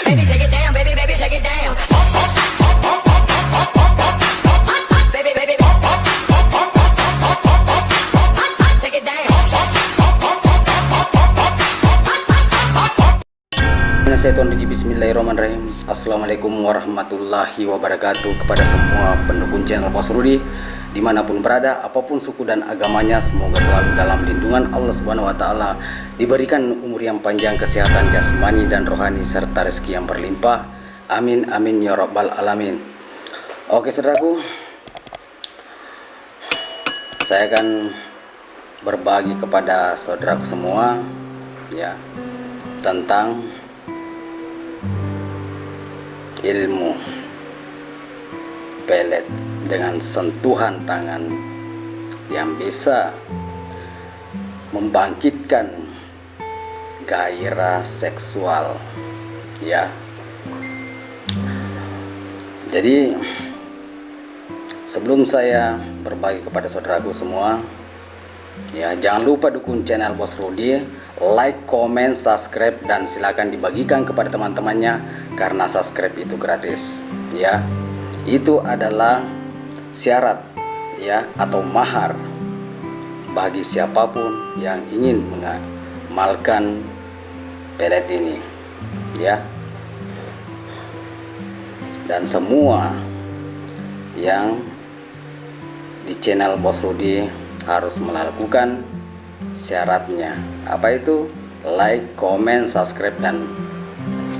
Baby, take it down, baby, baby, take it down. Baby, baby, take it down. Bismillahirrahmanirrahim. Assalamualaikum warahmatullahi wabarakatuh. Kepada semua pendukung channel Bos Rudi dimanapun berada, apapun suku dan agamanya, semoga selalu dalam lindungan Allah Subhanahu wa Ta'ala, diberikan umur yang panjang, kesehatan jasmani dan rohani, serta rezeki yang berlimpah. Amin amin ya rabbal alamin. Oke saudaraku, saya akan berbagi kepada saudaraku semua ya tentang ilmu pelet dengan sentuhan tangan yang bisa membangkitkan gairah seksual ya. Jadi sebelum saya berbagi kepada saudaraku semua ya, jangan lupa dukung channel Bos Rudi, like, comment, subscribe, dan silakan dibagikan kepada teman-temannya karena subscribe itu gratis ya. Itu adalah syarat ya atau mahar bagi siapapun yang ingin mengamalkan pelet ini ya. Dan semua yang di channel Bos Rudi harus melakukan syaratnya. Apa itu? Like, comment, subscribe, dan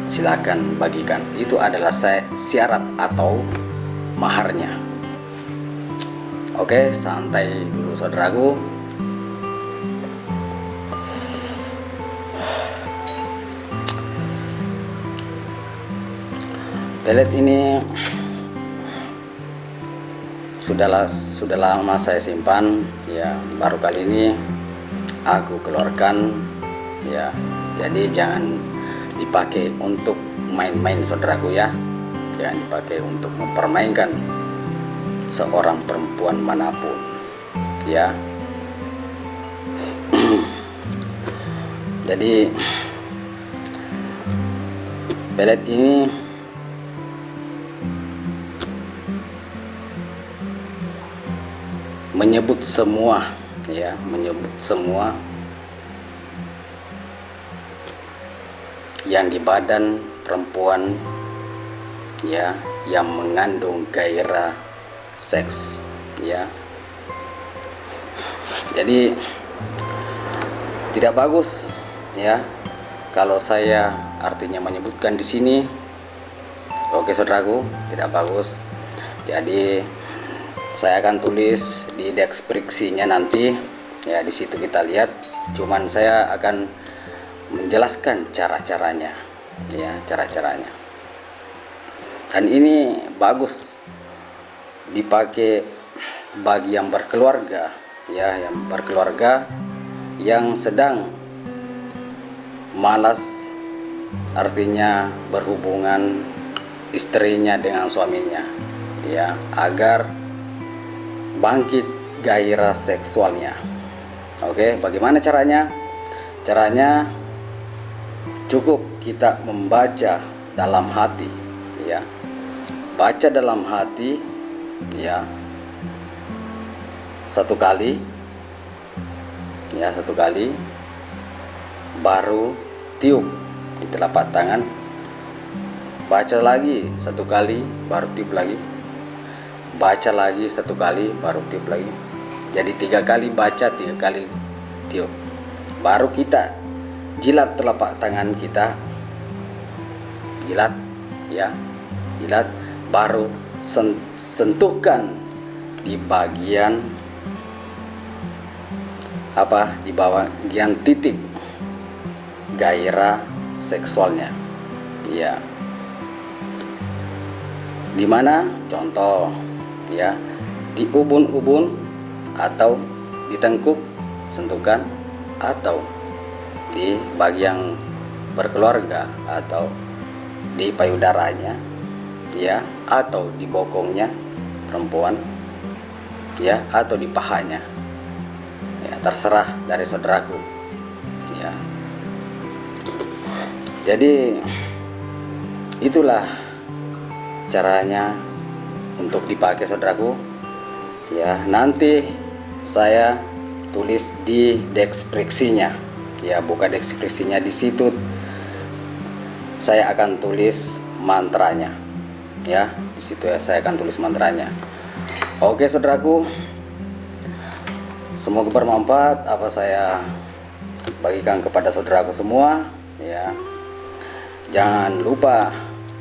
silakan bagikan. Itu adalah syarat atau maharnya. Oke, santai dulu saudaraku. Pelet ini sudah lama saya simpan ya, baru kali ini aku keluarkan ya. Jadi jangan dipakai untuk main-main saudaraku ya, jangan dipakai untuk mempermainkan seorang perempuan manapun ya. Jadi pelet ini menyebut semua ya, menyebut semua yang di badan perempuan ya, yang mengandung gairah seks ya. Jadi tidak bagus ya kalau saya artinya menyebutkan di sini. Oke saudaraku, tidak bagus. Jadi saya akan tulis di deskripsinya nanti ya, di situ kita lihat. Cuman saya akan menjelaskan cara-caranya ya, cara-caranya. Dan ini bagus dipakai bagi yang berkeluarga ya, yang berkeluarga, yang sedang malas, artinya berhubungan istrinya dengan suaminya ya, agar bangkit gairah seksualnya. Oke, bagaimana caranya? Caranya cukup kita membaca dalam hati ya, baca dalam hati ya, satu kali ya, satu kali, baru tiup di telapak tangan, baca lagi satu kali, baru tiup lagi, baca lagi satu kali, baru tiup lagi. Jadi 3 kali baca, 3 kali tiup. Baru kita jilat telapak tangan kita, jilat ya, jilat, baru sentuhkan di bagian apa, di bagian titik gairah seksualnya ya. Di mana? Contoh ya, di ubun-ubun atau di tengkuk, sentuhkan, atau di bagian berkeluarga, atau di payudaranya ya, atau di bokongnya perempuan ya, atau di pahanya ya, terserah dari saudaraku ya. Jadi itulah caranya untuk dipakai saudaraku ya. Nanti saya tulis di deskripsinya ya, buka deskripsinya, di situ saya akan tulis mantranya ya, di situ ya saya akan tulis mantranya. Oke saudaraku, semoga bermanfaat apa saya bagikan kepada saudaraku semua ya. Jangan lupa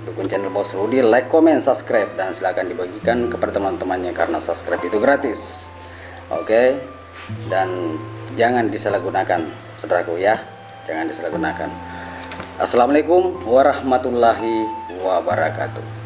dukung channel Bos Rudi, like, comment, subscribe, dan silahkan dibagikan kepada teman-temannya karena subscribe itu gratis. Oke, dan jangan disalahgunakan saudaraku ya, jangan disalahgunakan. Assalamualaikum warahmatullahi wabarakatuh.